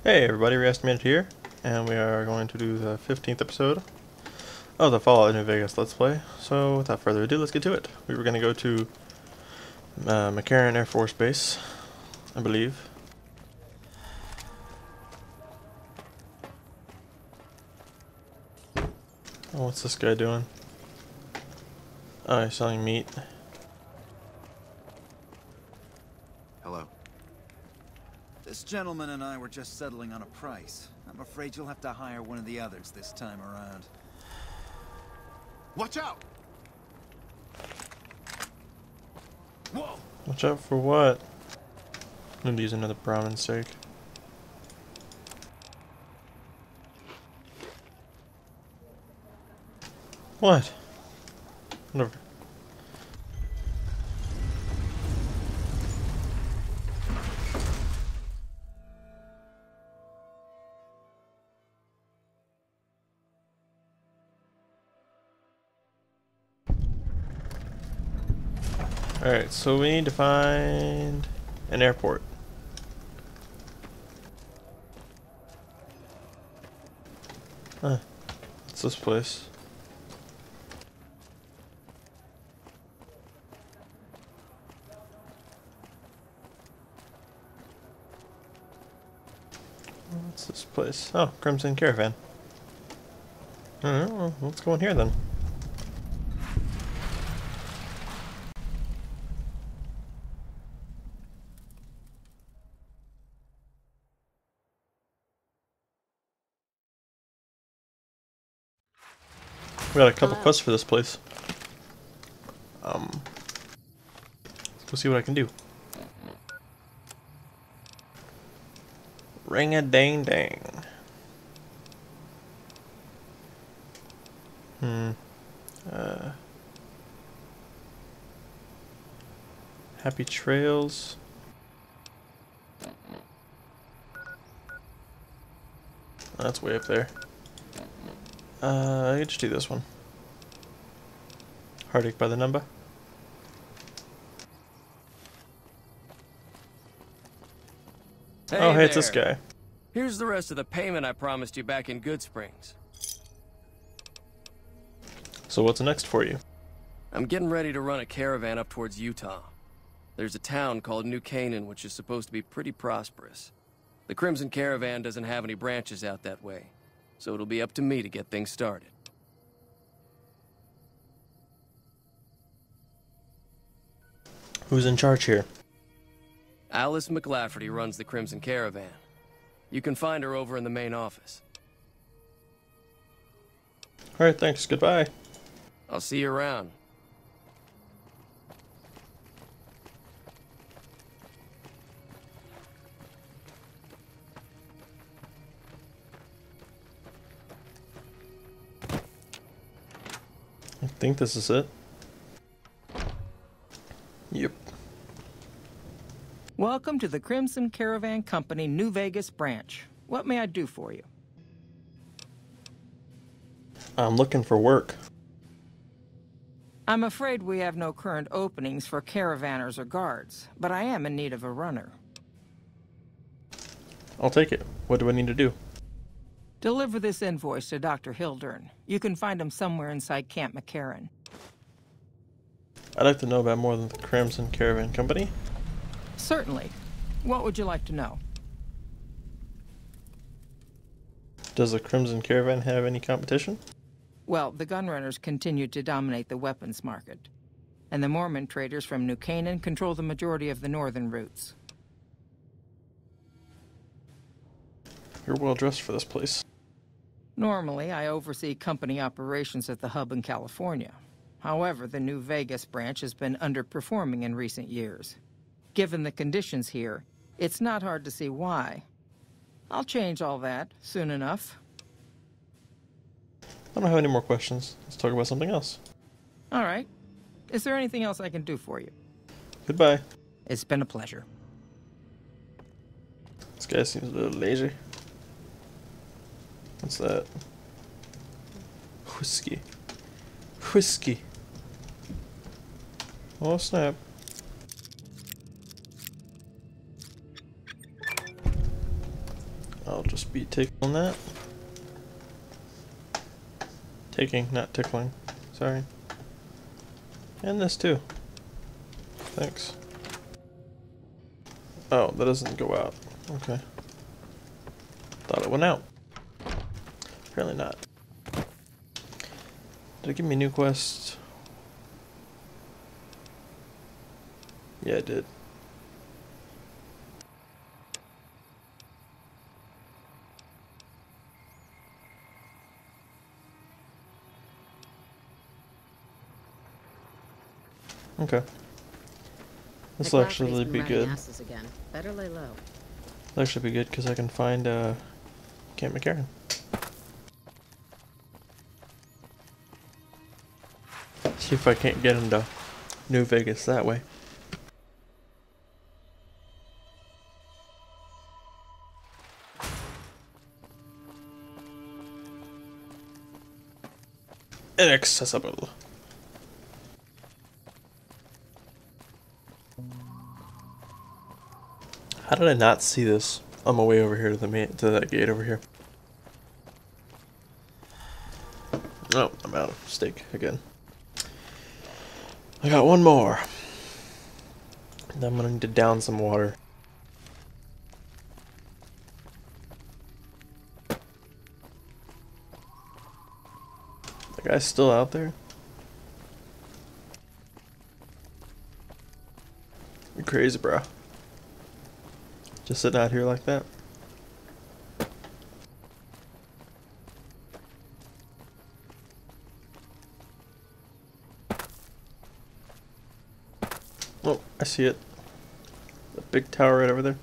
Hey everybody, Reestimated here, and we are going to do the 15th episode of the Fallout New Vegas Let's Play. So without further ado, let's get to it. We were going to go to McCarran Air Force Base, I believe. Oh, what's this guy doing? Oh, he's selling meat. Hello. This gentleman and I were just settling on a price. I'm afraid you'll have to hire one of the others this time around. Watch out! Whoa! Watch out for what? I'm going to use another Brahmin steak. What? Whatever. Alright, so we need to find an airport. Huh. What's this place? What's this place? Oh, Crimson Caravan. Alright, well, let's go in here then. We got a couple quests for this place. Let's go see what I can do. Ring-a-dang-dang. Happy trails. That's way up there. I could just do this one. Heartache by the number. Hey oh, hey, there. it's this guy. Here's the rest of the payment I promised you back in Good Springs. So what's next for you? I'm getting ready to run a caravan up towards Utah. There's a town called New Canaan which is supposed to be pretty prosperous. The Crimson Caravan doesn't have any branches out that way, so it'll be up to me to get things started. Who's in charge here? Alice McLafferty runs the Crimson Caravan. You can find her over in the main office. Alright, thanks. Goodbye. I'll see you around. I think this is it. Yep. Welcome to the Crimson Caravan Company New Vegas branch. What may I do for you? I'm looking for work. I'm afraid we have no current openings for caravanners or guards, but I am in need of a runner. I'll take it. What do I need to do? Deliver this invoice to Dr. Hildern. You can find him somewhere inside Camp McCarran. I'd like to know about more than the Crimson Caravan Company. Certainly. What would you like to know? Does the Crimson Caravan have any competition? Well, the gunrunners continue to dominate the weapons market, and the Mormon traders from New Canaan control the majority of the northern routes. You're well dressed for this place. Normally, I oversee company operations at the hub in California. However, the New Vegas branch has been underperforming in recent years. Given the conditions here, it's not hard to see why. I'll change all that soon enough. I don't have any more questions. Let's talk about something else. All right. Is there anything else I can do for you? Goodbye. It's been a pleasure. This guy seems a little lazy. What's that? Whiskey. Whiskey. Oh snap. I'll just be tickling that. Taking, not tickling. Sorry. And this too. Thanks. Oh, that doesn't go out. Okay. Thought it went out. Apparently not. Did it give me new quests? Yeah, it did. Okay. This will actually be good. Again. Better lay low. That'll actually be good because I can find Camp McCarran. See if I can't get into New Vegas that way. Inaccessible. How did I not see this on my way over here to the to that gate over here? Oh, I'm out of steak again. I got one more. Then I'm gonna need to down some water. The guy's still out there? You're crazy, bro. Just sitting out here like that. Oh, I see it. The big tower right over there.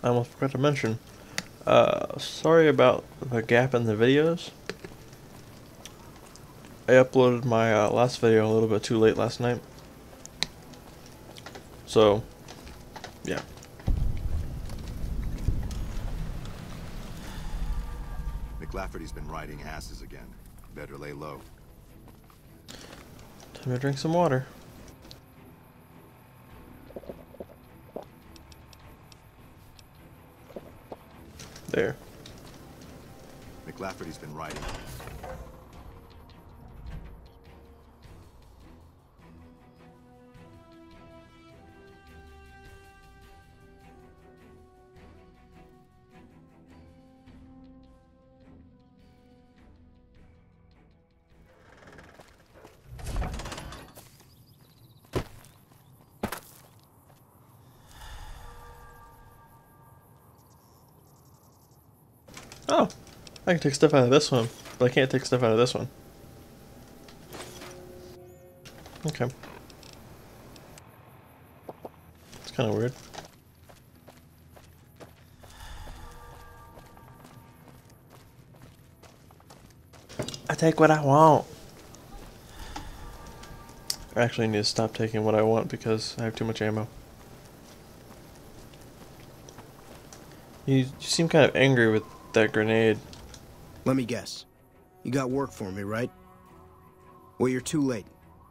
I almost forgot to mention. Sorry about the gap in the videos. I uploaded my last video a little bit too late last night. So, yeah. McLafferty's been riding asses again. Better lay low. Time to drink some water. There. McLafferty's been riding. Oh, I can take stuff out of this one, but I can't take stuff out of this one. Okay. It's kind of weird. I take what I want. I actually need to stop taking what I want because I have too much ammo. You seem kind of angry with that grenade. Let me guess. You got work for me, right? Well, you're too late.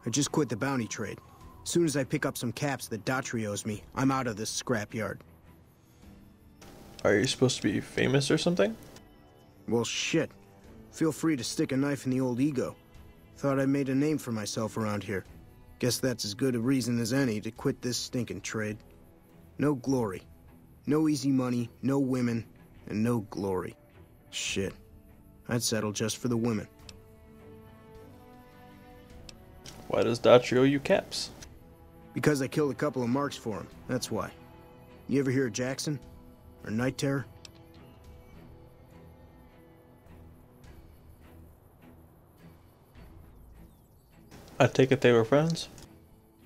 I just quit the bounty trade. As soon as I pick up some caps that Daughtry owes me, I'm out of this scrapyard. Are you supposed to be famous or something? Well, shit. Feel free to stick a knife in the old ego. Thought I made a name for myself around here. Guess that's as good a reason as any to quit this stinking trade. No glory. No easy money, no women, and no glory. Shit. I'd settle just for the women. Why does Dutch owe you caps? Because I killed a couple of marks for him, that's why. You ever hear of Jackson? Or Night Terror? I take it they were friends?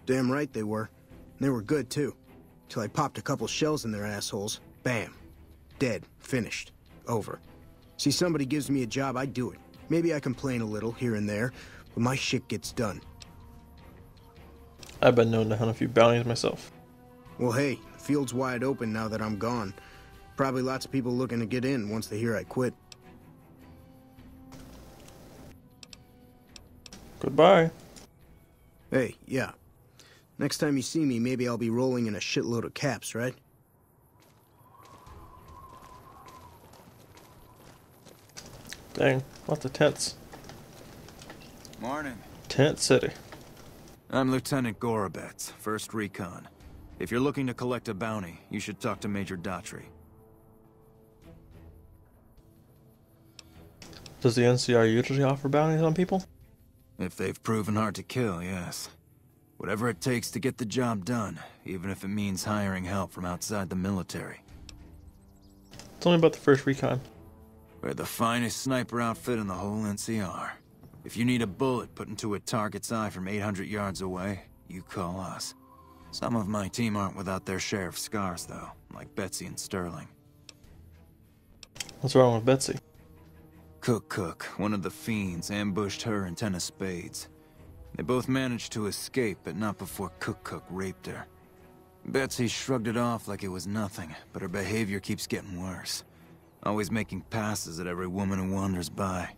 Damn right they were. And they were good, too. Till I popped a couple shells in their assholes. Bam. Dead. Finished. Over. See, somebody gives me a job, I do it. Maybe I complain a little here and there, but my shit gets done. I've been known to hunt a few bounties myself. Well, hey, the field's wide open now that I'm gone. Probably lots of people looking to get in once they hear I quit. Goodbye. Hey, yeah. Next time you see me, maybe I'll be rolling in a shitload of caps, right? Dang, lots of tents. Morning. Tent City. I'm Lieutenant Gorobets, 1st Recon. If you're looking to collect a bounty, you should talk to Major Daughtry. Does the NCR usually offer bounties on people? If they've proven hard to kill, yes. Whatever it takes to get the job done, even if it means hiring help from outside the military. Tell me about the 1st Recon. We're the finest sniper outfit in the whole NCR. If you need a bullet put into a target's eye from 800 yards away, you call us. Some of my team aren't without their share of scars, though, like Betsy and Sterling. What's wrong with Betsy? Cook, one of the fiends, ambushed her and 10 of spades. They both managed to escape, but not before Cook raped her. Betsy shrugged it off like it was nothing, but her behavior keeps getting worse. Always making passes at every woman who wanders by.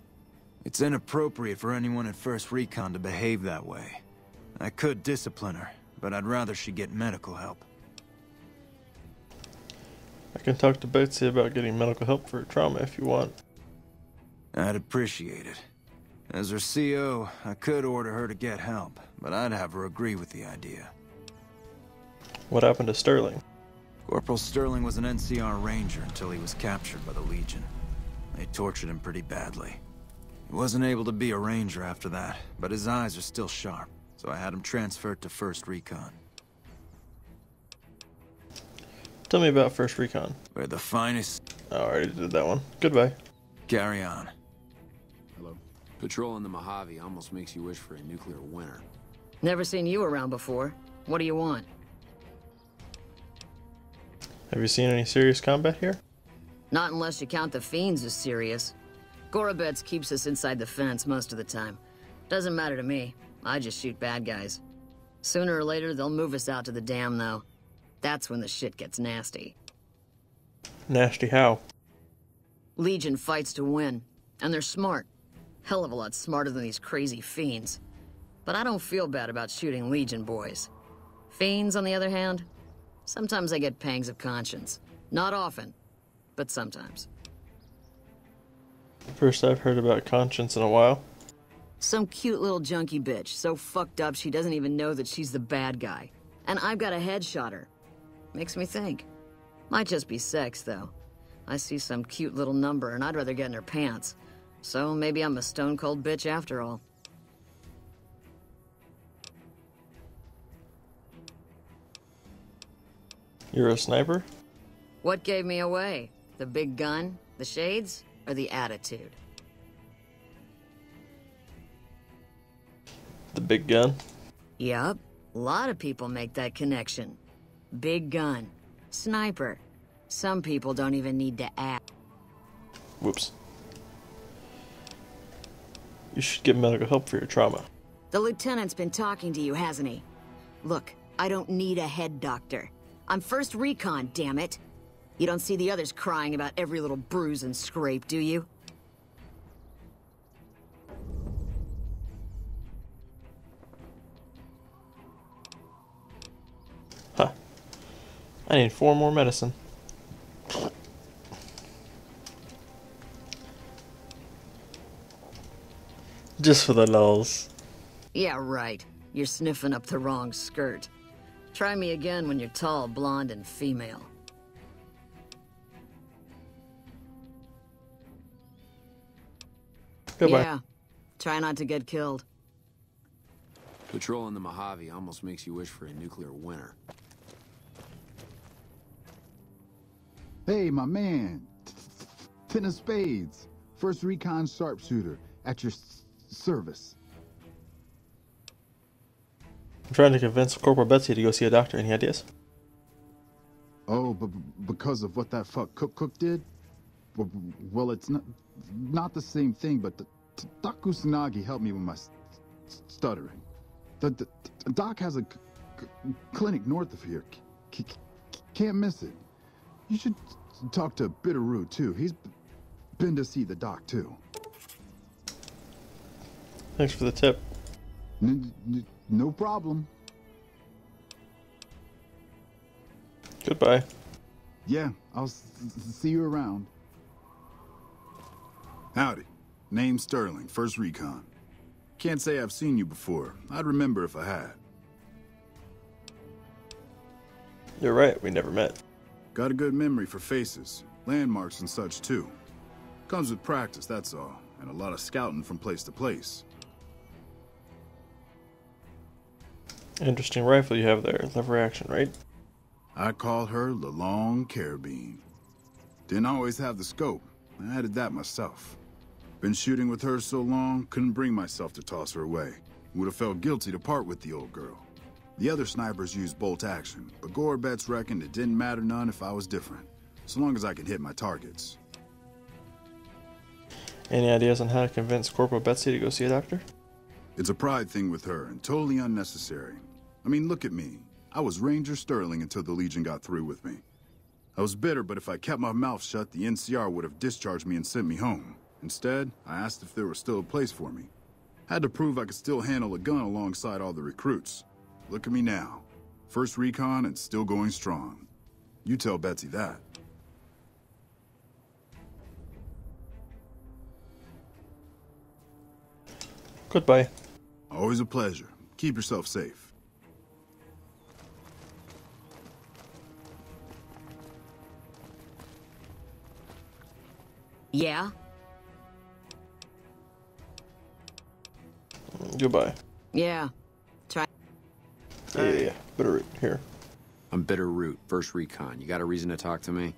It's inappropriate for anyone at 1st Recon to behave that way. I could discipline her, but I'd rather she get medical help. I can talk to Betsy about getting medical help for her trauma if you want. I'd appreciate it. As her CO, I could order her to get help, but I'd have her agree with the idea. What happened to Sterling? Corporal Sterling was an NCR ranger until he was captured by the Legion. They tortured him pretty badly. He wasn't able to be a ranger after that, but his eyes are still sharp, so I had him transferred to 1st Recon. Tell me about 1st Recon. We're the finest... Oh, I already did that one. Goodbye. Carry on. Hello. Patrolling the Mojave almost makes you wish for a nuclear winter. Never seen you around before. What do you want? Have you seen any serious combat here? Not unless you count the fiends as serious. Gorobets keeps us inside the fence most of the time. Doesn't matter to me. I just shoot bad guys. Sooner or later, they'll move us out to the dam, though. That's when the shit gets nasty. Nasty how? Legion fights to win, and they're smart. Hell of a lot smarter than these crazy fiends. But I don't feel bad about shooting Legion boys. Fiends, on the other hand, sometimes I get pangs of conscience. Not often, but sometimes. First I've heard about conscience in a while. Some cute little junkie bitch, so fucked up she doesn't even know that she's the bad guy. And I've got a headshot her. Makes me think. Might just be sex, though. I see some cute little number and I'd rather get in her pants. So maybe I'm a stone-cold bitch after all. You're a sniper? What gave me away? The big gun, the shades, or the attitude? The big gun? Yup. A lot of people make that connection. Big gun. Sniper. Some people don't even need to act. Whoops. You should get medical help for your trauma. The lieutenant's been talking to you, hasn't he? Look, I don't need a head doctor. I'm 1st Recon, damn it. You don't see the others crying about every little bruise and scrape, do you? Huh. I need 4 more medicine. Just for the lulz. Yeah, right. You're sniffing up the wrong skirt. Try me again when you're tall, blonde, and female. Goodbye. Yeah. Try not to get killed. Patrolling the Mojave almost makes you wish for a nuclear winter. Hey, my man. Ten of spades. First recon sharpshooter. At your service. I'm trying to convince Corporal Betsy to go see a doctor. Any ideas? Oh, but because of what that fuck Cook did? Well, it's not the same thing, but Doc Kusanagi helped me with my stuttering. The doc has a clinic north of here. Can't miss it. You should talk to Bitterroot, too. He's been to see the doc, too. Thanks for the tip. No problem. Goodbye. Yeah, I'll see you around. Howdy. Name's Sterling, First Recon. Can't say I've seen you before. I'd remember if I had. You're right, we never met. Got a good memory for faces, landmarks and such too. Comes with practice, that's all, and a lot of scouting from place to place. Interesting rifle you have there. Lever action, right? I call her the Long Carabine. Didn't always have the scope. I added that myself. Been shooting with her so long, couldn't bring myself to toss her away. Would have felt guilty to part with the old girl. The other snipers used bolt action, but Gorbets reckoned it didn't matter none if I was different, so long as I could hit my targets. Any ideas on how to convince Corporal Betsy to go see a doctor? It's a pride thing with her, and totally unnecessary. I mean, look at me. I was Ranger Sterling until the Legion got through with me. I was bitter, but if I kept my mouth shut, the NCR would have discharged me and sent me home. Instead, I asked if there was still a place for me. Had to prove I could still handle a gun alongside all the recruits. Look at me now. First Recon and still going strong. You tell Betsy that. Goodbye. Always a pleasure. Keep yourself safe. Yeah? Goodbye. Yeah. Try. Yeah. Bitterroot, here. I'm Bitterroot, First Recon. You got a reason to talk to me?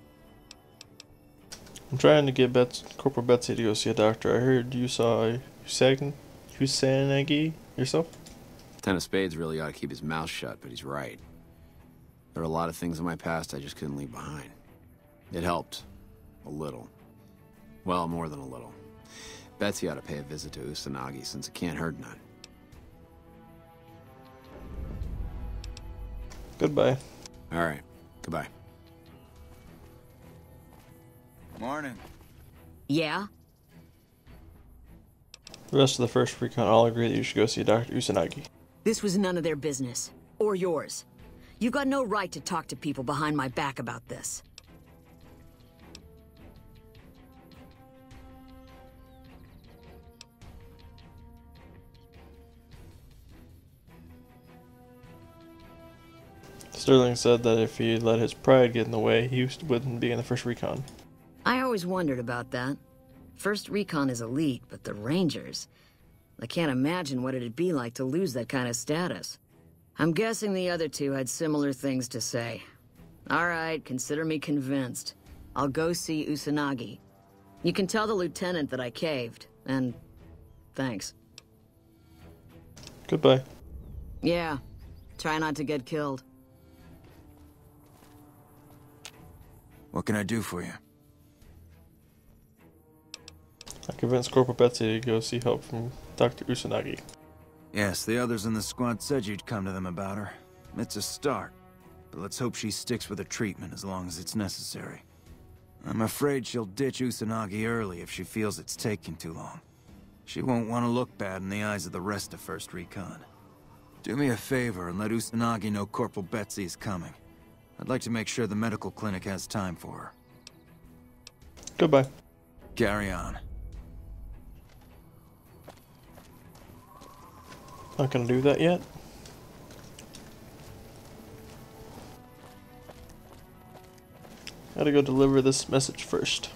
I'm trying to get Corporal Betsy to go see a doctor. I heard you saw Kusanagi yourself? Ten of Spades really ought to keep his mouth shut, but he's right. There are a lot of things in my past I just couldn't leave behind. It helped. A little. Well, more than a little. Betsy ought to pay a visit to Kusanagi since it can't hurt none. Goodbye. All right. Goodbye. Morning. Yeah? The rest of the First Recon all agree that you should go see Dr. Kusanagi. This was none of their business. Or yours. You've got no right to talk to people behind my back about this. Sterling said that if he let his pride get in the way, he wouldn't be in the First Recon. I always wondered about that. First Recon is elite, but the Rangers... I can't imagine what it'd be like to lose that kind of status. I'm guessing the other two had similar things to say. All right, consider me convinced. I'll go see Kusanagi. You can tell the lieutenant that I caved, and... thanks. Goodbye. Yeah. Try not to get killed. What can I do for you? I convinced Corporal Betsy to go see help from Dr. Kusanagi. Yes, the others in the squad said you'd come to them about her. It's a start, but let's hope she sticks with her treatment as long as it's necessary. I'm afraid she'll ditch Kusanagi early if she feels it's taking too long. She won't want to look bad in the eyes of the rest of First Recon. Do me a favor and let Kusanagi know Corporal Betsy is coming. I'd like to make sure the medical clinic has time for her. Goodbye. Carry on. Not gonna do that yet. Gotta go deliver this message first.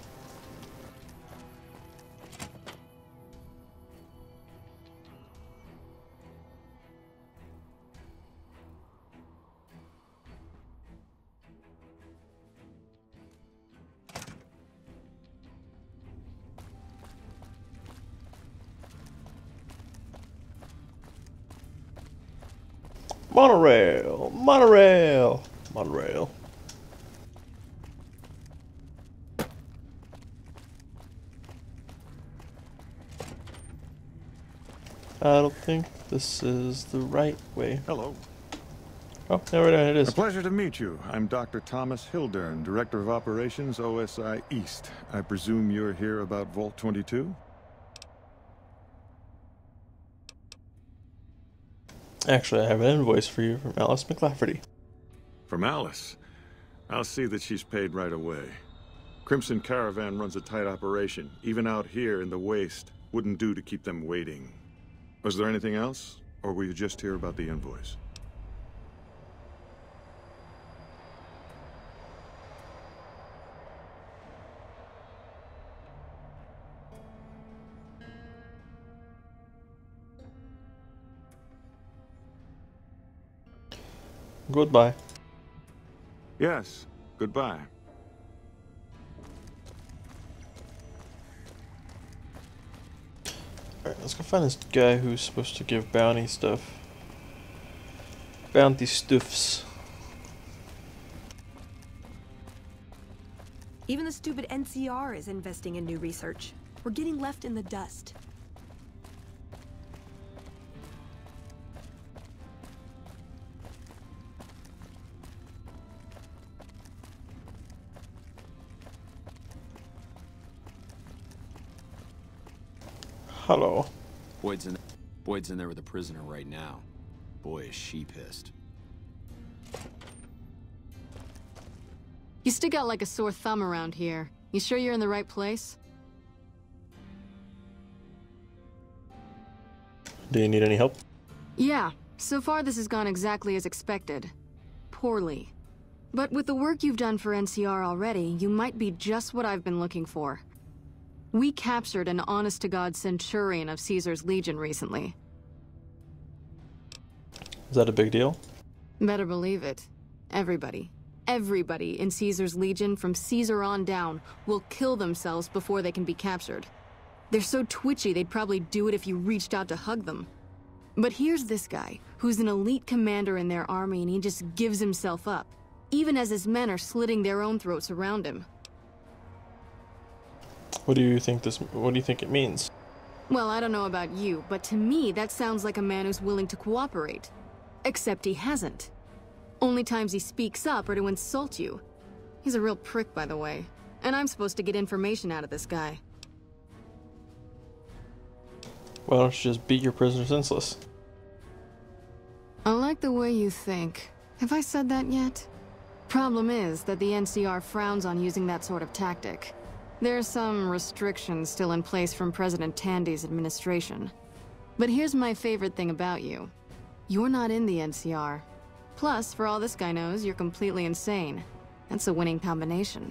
Monorail! Monorail! Monorail. I don't think this is the right way. Hello. Oh, there it is. A pleasure to meet you. I'm Dr. Thomas Hildern, Director of Operations, OSI East. I presume you're here about Vault 22? Actually, I have an invoice for you from Alice McLafferty. From Alice? I'll see that she's paid right away. Crimson Caravan runs a tight operation. Even out here in the waste, wouldn't do to keep them waiting. Was there anything else? Or were you just here about the invoice? Goodbye. Yes, goodbye. Alright, let's go find this guy who's supposed to give bounty stuff. Bounty stuffs. Even the stupid NCR is investing in new research. We're getting left in the dust. Hello. Boyd's in there with a prisoner right now. Boy, is she pissed. You stick out like a sore thumb around here. You sure you're in the right place? Do you need any help? Yeah. So far this has gone exactly as expected. Poorly. But with the work you've done for NCR already, you might be just what I've been looking for. We captured an honest-to-God centurion of Caesar's Legion recently. Is that a big deal? Better believe it. Everybody in Caesar's Legion, from Caesar on down, will kill themselves before they can be captured. They're so twitchy they'd probably do it if you reached out to hug them. But here's this guy, who's an elite commander in their army, and he just gives himself up, even as his men are slitting their own throats around him. What do you think it means? Well, I don't know about you, but to me that sounds like a man who's willing to cooperate. Except he hasn't. Only times he speaks up are to insult you. He's a real prick, by the way. And I'm supposed to get information out of this guy. Why don't you just beat your prisoner senseless? I like the way you think. Have I said that yet? Problem is that the NCR frowns on using that sort of tactic. There's some restrictions still in place from President Tandy's administration. But here's my favorite thing about you. You're not in the NCR. Plus, for all this guy knows, you're completely insane. That's a winning combination.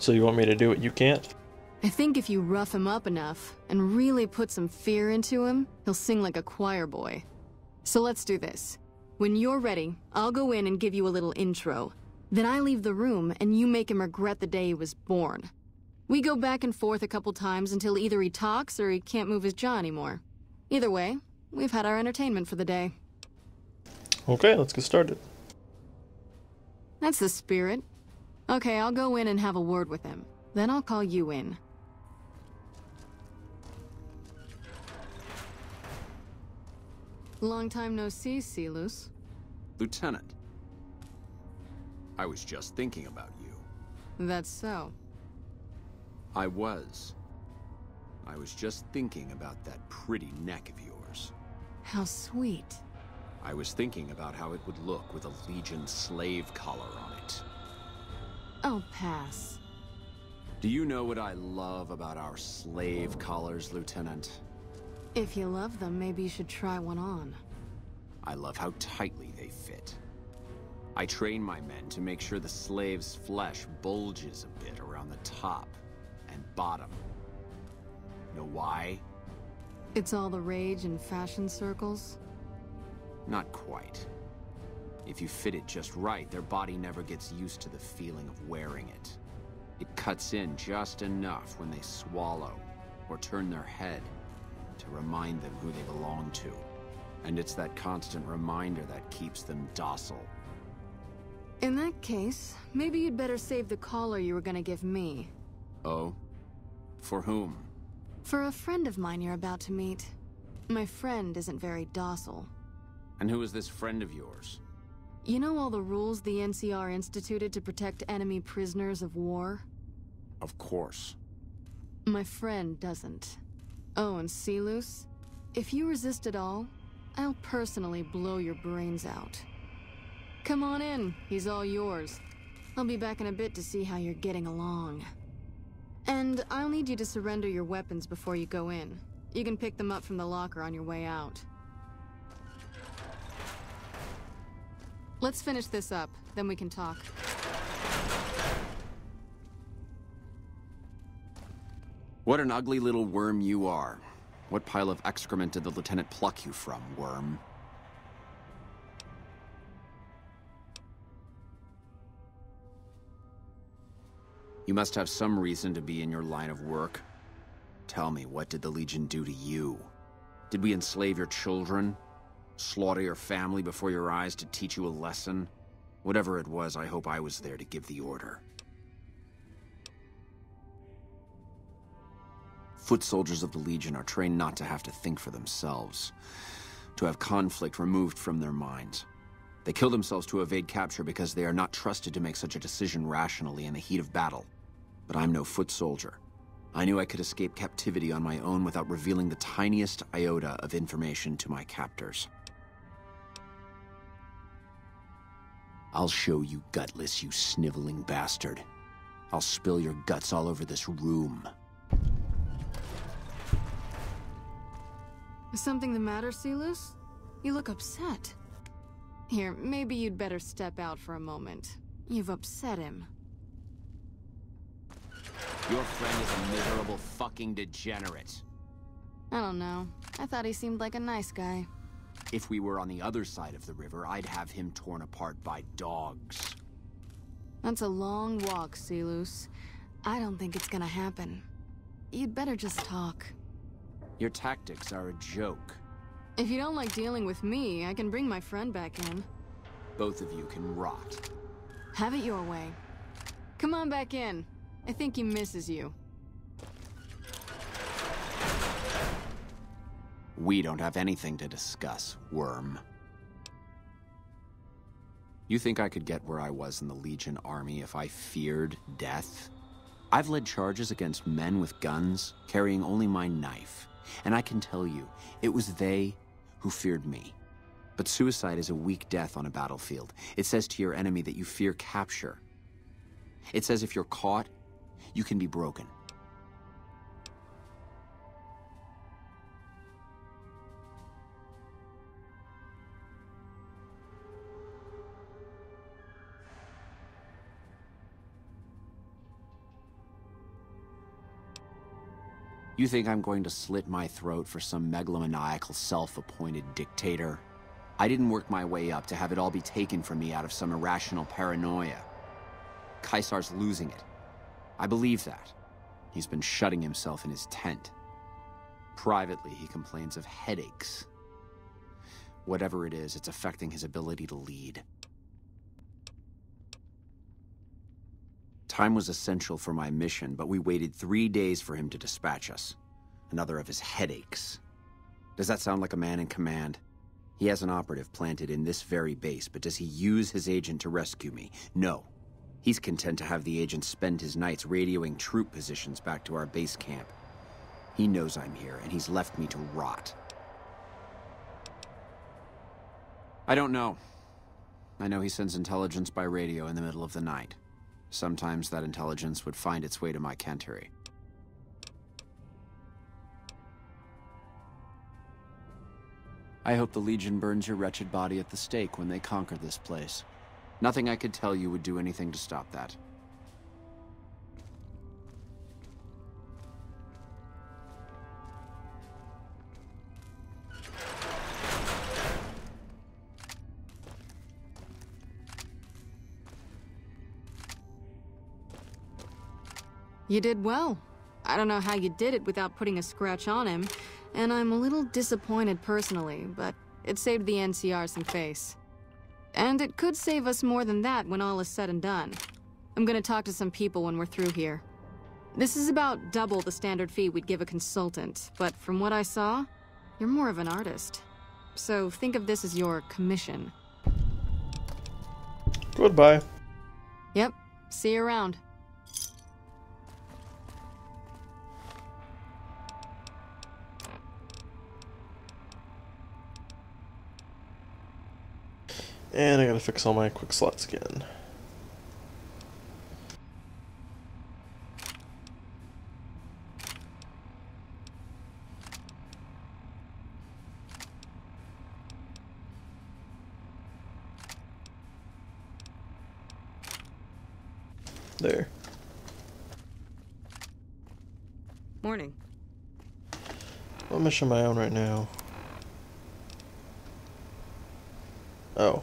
So you want me to do what you can't? I think if you rough him up enough, and really put some fear into him, he'll sing like a choir boy. So let's do this. When you're ready, I'll go in and give you a little intro. Then I leave the room, and you make him regret the day he was born. We go back and forth a couple times until either he talks or he can't move his jaw anymore. Either way, we've had our entertainment for the day. Okay, let's get started. That's the spirit. Okay, I'll go in and have a word with him. Then I'll call you in. Long time no see, Silus. Lieutenant. I was just thinking about you. That's so. I was just thinking about that pretty neck of yours. How sweet. I was thinking about how it would look with a Legion slave collar on it. I'll pass. Do you know what I love about our slave collars, Lieutenant? If you love them, maybe you should try one on. I love how tightly they fit. I train my men to make sure the slave's flesh bulges a bit around the top and bottom. Know why? It's all the rage in fashion circles? Not quite. If you fit it just right, their body never gets used to the feeling of wearing it. It cuts in just enough when they swallow or turn their head to remind them who they belong to. And it's that constant reminder that keeps them docile. In that case, maybe you'd better save the collar you were gonna give me. Oh? For whom? For a friend of mine you're about to meet. My friend isn't very docile. And who is this friend of yours? You know all the rules the NCR instituted to protect enemy prisoners of war? Of course. My friend doesn't. Oh, and Silus, if you resist at all, I'll personally blow your brains out. Come on in, he's all yours. I'll be back in a bit to see how you're getting along. And I'll need you to surrender your weapons before you go in. You can pick them up from the locker on your way out. Let's finish this up, then we can talk. What an ugly little worm you are. What pile of excrement did the lieutenant pluck you from, worm? You must have some reason to be in your line of work. Tell me, what did the Legion do to you? Did we enslave your children? Slaughter your family before your eyes to teach you a lesson? Whatever it was, I hope I was there to give the order. Foot soldiers of the Legion are trained not to have to think for themselves, to have conflict removed from their minds. They kill themselves to evade capture because they are not trusted to make such a decision rationally in the heat of battle. But I'm no foot soldier. I knew I could escape captivity on my own without revealing the tiniest iota of information to my captors. I'll show you gutless, you sniveling bastard. I'll spill your guts all over this room. Is something the matter, Silus? You look upset. Here, maybe you'd better step out for a moment. You've upset him. Your friend is a miserable fucking degenerate. I don't know. I thought he seemed like a nice guy. If we were on the other side of the river, I'd have him torn apart by dogs. That's a long walk, Silus. I don't think it's gonna happen. You'd better just talk. Your tactics are a joke. If you don't like dealing with me, I can bring my friend back in. Both of you can rot. Have it your way. Come on back in. I think he misses you. We don't have anything to discuss, worm. You think I could get where I was in the Legion army if I feared death? I've led charges against men with guns, carrying only my knife. And I can tell you, it was they who feared me. But suicide is a weak death on a battlefield. It says to your enemy that you fear capture. It says if you're caught, you can be broken. You think I'm going to slit my throat for some megalomaniacal self-appointed dictator? I didn't work my way up to have it all be taken from me out of some irrational paranoia. Caesar's losing it. I believe that. He's been shutting himself in his tent. Privately, he complains of headaches. Whatever it is, it's affecting his ability to lead. Time was essential for my mission, but we waited 3 days for him to dispatch us. Another of his headaches. Does that sound like a man in command? He has an operative planted in this very base, but does he use his agent to rescue me? No. He's content to have the agent spend his nights radioing troop positions back to our base camp. He knows I'm here, and he's left me to rot. I don't know. I know he sends intelligence by radio in the middle of the night. Sometimes that intelligence would find its way to my cantery. I hope the Legion burns your wretched body at the stake when they conquer this place. Nothing I could tell you would do anything to stop that. You did well. I don't know how you did it without putting a scratch on him, and I'm a little disappointed personally, but it saved the NCR some face. And it could save us more than that when all is said and done. I'm gonna talk to some people when we're through here. This is about double the standard fee we'd give a consultant, but from what I saw, you're more of an artist. So think of this as your commission. Goodbye. Yep, see you around. And I gotta fix all my quick slots again. There. Morning. What mission am I on right now? Oh.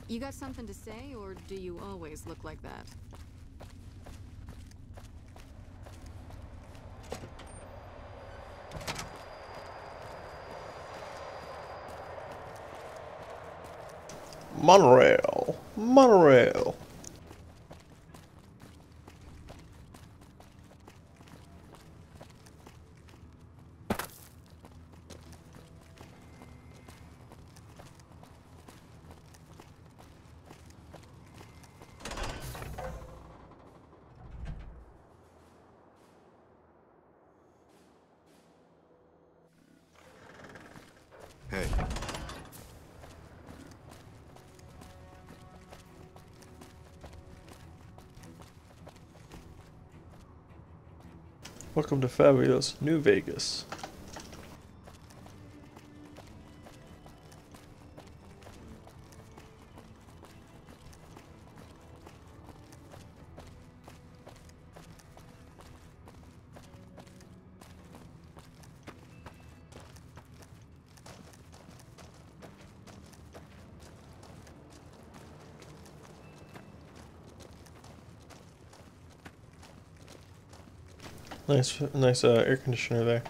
You got something to say, or do you always look like that? Monorail. Monorail. Hey. Welcome to fabulous New Vegas. Nice air conditioner there.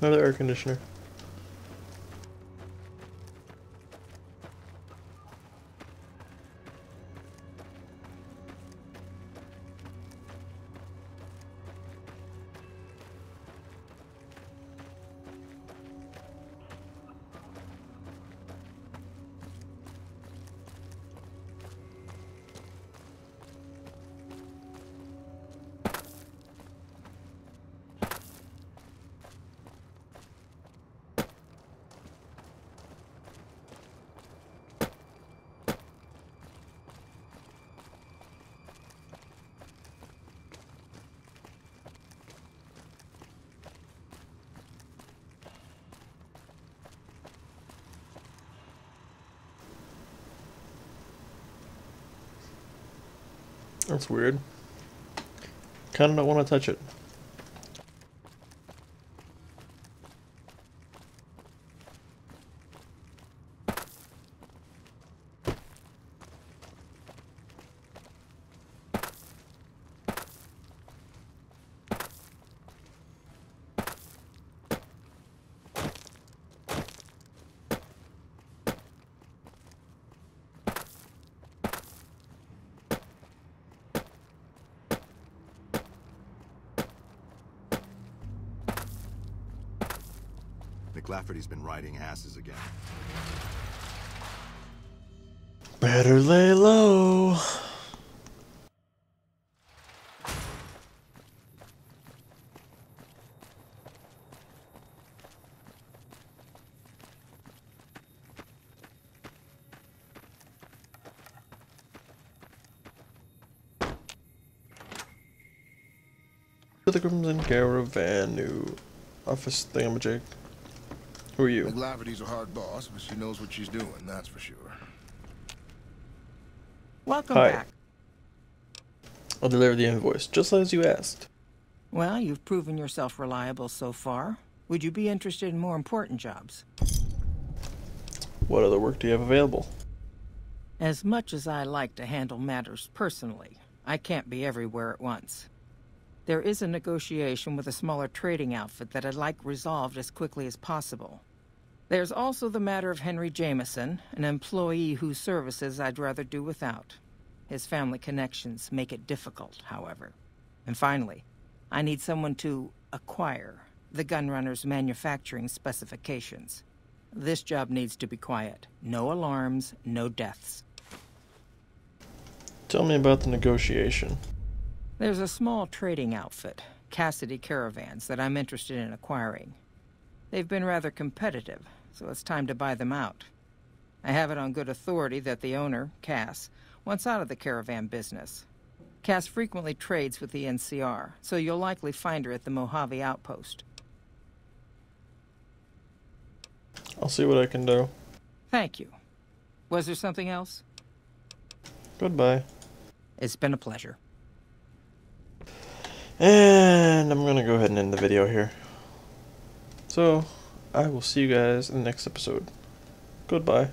Another air conditioner. That's weird. Kinda don't want to touch it. McLafferty's been riding asses again. Better lay low. the Crimson Caravan new office thingamajig. Who are you? McLafferty's a hard boss, but she knows what she's doing, that's for sure. Welcome Hi. back. I'll deliver the invoice, just as you asked. Well, you've proven yourself reliable so far. Would you be interested in more important jobs? What other work do you have available? As much as I like to handle matters personally, I can't be everywhere at once. There is a negotiation with a smaller trading outfit that I'd like resolved as quickly as possible. There's also the matter of Henry Jameson, an employee whose services I'd rather do without. His family connections make it difficult, however. And finally, I need someone to acquire the gunrunner's manufacturing specifications. This job needs to be quiet. No alarms, no deaths. Tell me about the negotiation. There's a small trading outfit, Cassidy Caravans, that I'm interested in acquiring. They've been rather competitive, so it's time to buy them out. I have it on good authority that the owner, Cass, wants out of the caravan business. Cass frequently trades with the NCR, so you'll likely find her at the Mojave outpost. I'll see what I can do. Thank you. Was there something else? Goodbye. It's been a pleasure. And I'm gonna go ahead and end the video here. So, I will see you guys in the next episode. Goodbye.